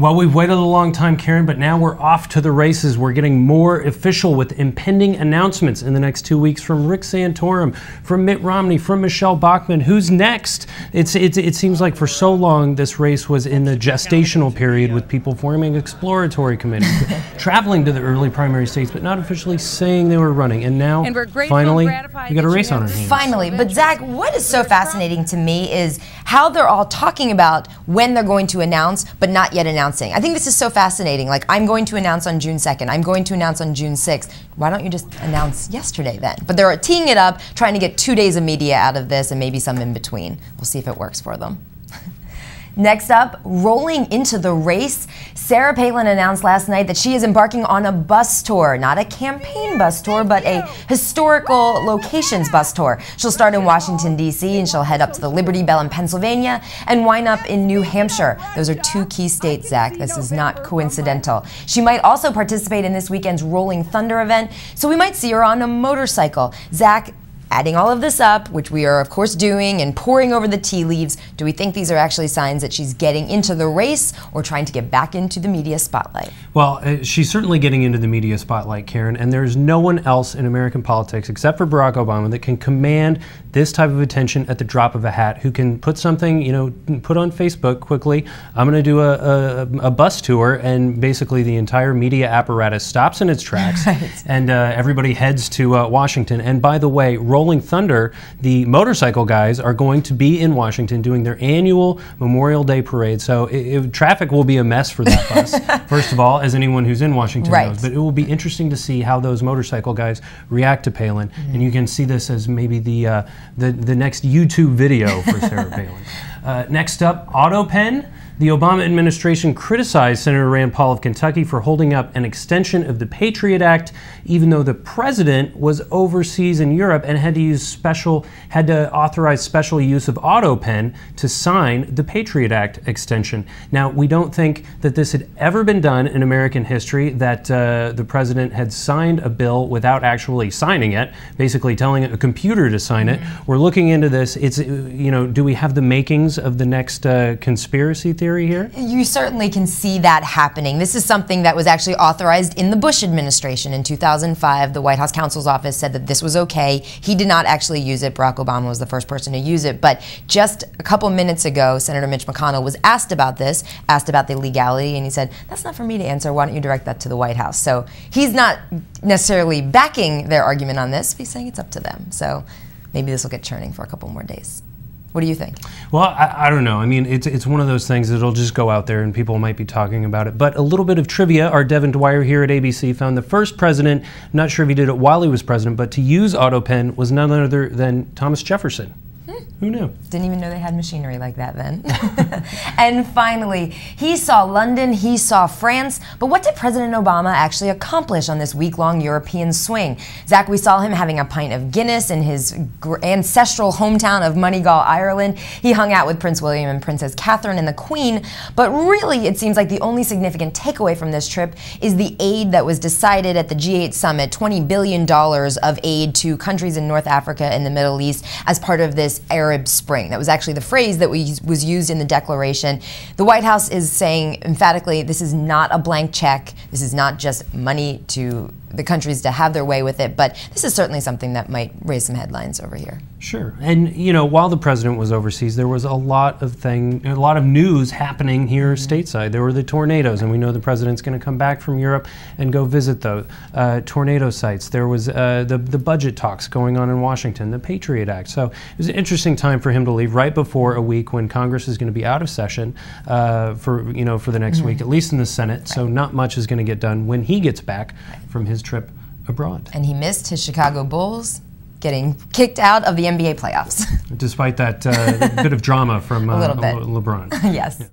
Well, we've waited a long time, Karen, but now we're off to the races. We're getting more official with impending announcements in the next 2 weeks from Rick Santorum, from Mitt Romney, from Michelle Bachmann. Who's next? It seems like for so long this race was in the gestational period with people forming exploratory committees, traveling to the early primary states, but not officially saying they were running. And now, finally, we got a race on our hands. Finally. But Zach, what is so fascinating to me is how they're all talking about when they're going to announce, but not yet announcing. I think this is so fascinating. Like, I'm going to announce on June 2nd. I'm going to announce on June 6th. Why don't you just announce yesterday then? But they're teeing it up, trying to get 2 days of media out of this and maybe some in between. We'll see if it works for them. Next up, rolling into the race, Sarah Palin announced last night that she is embarking on a bus tour, not a campaign bus tour, but a historical locations bus tour. She'll start in Washington, D.C., and she'll head up to the Liberty Bell in Pennsylvania and wind up in New Hampshire. Those are 2 key states, Zach. This is not coincidental. She might also participate in this weekend's Rolling Thunder event, so we might see her on a motorcycle. Zach, adding all of this up, which we are of course doing and poring over the tea leaves, do we think these are actually signs that she's getting into the race or trying to get back into the media spotlight? Well, she's certainly getting into the media spotlight, Karen, and there's no one else in American politics except for Barack Obama that can command this type of attention at the drop of a hat, who can put something, put on Facebook quickly, I'm going to do a bus tour, and basically the entire media apparatus stops in its tracks, right, and everybody heads to Washington. And by the way, Rolling Thunder, the motorcycle guys, are going to be in Washington doing their annual Memorial Day parade. So traffic will be a mess for that bus, first of all, as anyone who's in Washington knows. But it will be interesting to see how those motorcycle guys react to Palin. Mm-hmm. And you can see this as maybe the next YouTube video for Sarah Palin. Next up, AutoPen. The Obama administration criticized Senator Rand Paul of Kentucky for holding up an extension of the Patriot Act, even though the president was overseas in Europe and had to authorize special use of AutoPen to sign the Patriot Act extension. Now, we don't think that this had ever been done in American history, that the president had signed a bill without actually signing it, basically telling a computer to sign it. We're looking into this. It's, do we have the makings of the next conspiracy theory here? You certainly can see that happening. This is something that was actually authorized in the Bush administration in 2005. The White House counsel's office said that this was okay. He did not actually use it. Barack Obama was the first person to use it. But just a couple minutes ago, Senator Mitch McConnell was asked about this, asked about the legality, and he said, that's not for me to answer. Why don't you direct that to the White House? So he's not necessarily backing their argument on this. He's saying it's up to them. So maybe this will get churning for a couple more days. What do you think? Well, I don't know. I mean, it's one of those things that'll just go out there and people might be talking about it. But a little bit of trivia. Our Devin Dwyer here at ABC found the first president, I'm not sure if he did it while he was president, but to use AutoPen was none other than Thomas Jefferson. Who knew? Didn't even know they had machinery like that then. And finally, he saw London, he saw France, but what did President Obama actually accomplish on this week-long European swing? Zach, we saw him having a pint of Guinness in his ancestral hometown of Moneygall, Ireland. He hung out with Prince William and Princess Catherine and the Queen, but really it seems like the only significant takeaway from this trip is the aid that was decided at the G8 summit, $20 billion of aid to countries in North Africa and the Middle East as part of this Arab Spring. That was actually the phrase that was used in the declaration. The White House is saying emphatically, this is not a blank check. This is not just money to the countries to have their way with it, but this is certainly something that might raise some headlines over here. Sure, and while the president was overseas, there was a lot of news happening here stateside. There were the tornadoes, and we know the president's going to come back from Europe and go visit those tornado sites. There was the budget talks going on in Washington, the Patriot Act. So it was an interesting time for him to leave right before a week when Congress is going to be out of session for the next week, at least in the Senate. So not much is going to get done when he gets back from his trip abroad. And he missed his Chicago Bulls getting kicked out of the NBA playoffs. Despite that bit of drama from LeBron. Yes. Yeah.